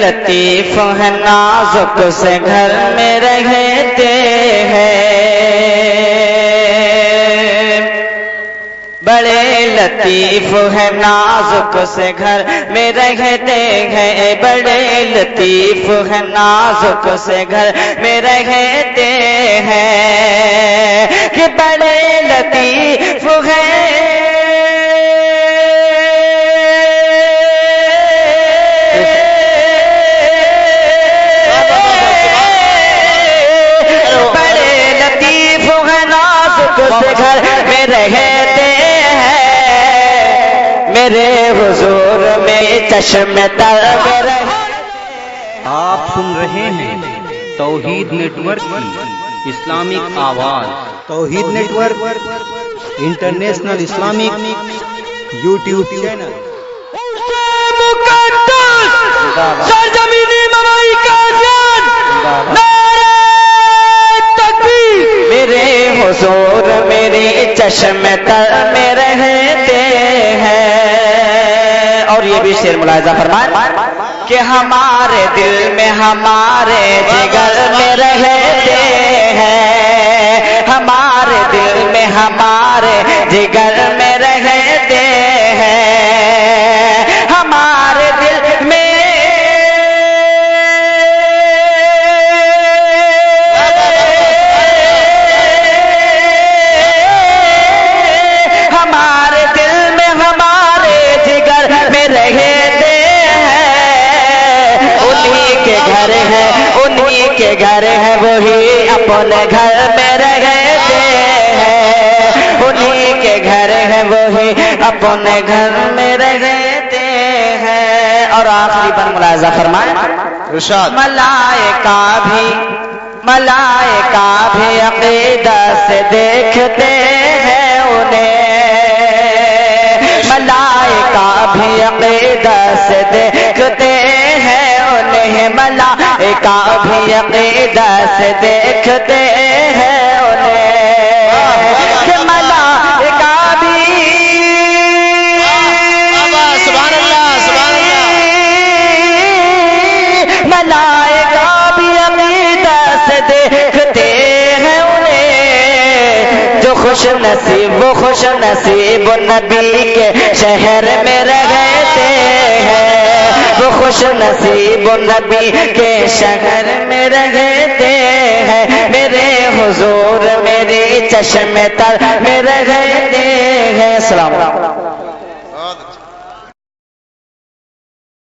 لطیف ہیں نازک سے گھر میں رہتے ہیں، بڑے لطیف ہیں نازک سے گھر میں رہتے ہیں، بڑے لطیف ہیں نازک سے گھر میں رہتے ہیں، کہ بڑے لطیف ہیں گھر میں رہتے ہیں، میرے حضور میں چشم تر میں رہتے ہیں۔ آپ سن رہے ہیں توحید نیٹ ورک کی اسلامک آواز۔ Tawheed network international Islamic YouTube channel. سرزمینی ممائی قادیان، میرے حضور میری چشم تر میں رہتے ہیں۔ اور یہ بھی شعر ملاحظہ فرمائیں کہ ہمارے دل میں ہمارے جگر میں رہتے ہیں، ہمارے دل میں ہمارے جگر میں رہتے ہیں، ہمارے دل میں کے گھر ہے وہی اپنے گھر میں رہتے ہیں، انہی کے گھر ہے وہی اپنے گھر میں رہتے ہیں۔ اور آخری پر ملاحظہ فرمائیں، ملائکہ بھی عقیدہ سے دیکھتے ہیں انہیں، ملائکہ بھی عقیدہ سے دیکھتے ہیں انہیں، ملائکہ بھی عقیدہ سے دیکھتے ہیں انہیں، کہ ملائکہ بھی سبحان اللہ سبحان اللہ، ملائکہ بھی عقیدہ سے دیکھتے ہیں انہیں، جو خوش نصیب وہ خوش نصیب نبی کے شہر میں رہتے ہیں، وہ خوش نصیب نبی کے شہر میں رہتے ہیں، میرے حضور میری چشم تر میں رہتے ہیں۔ السلام علیکم۔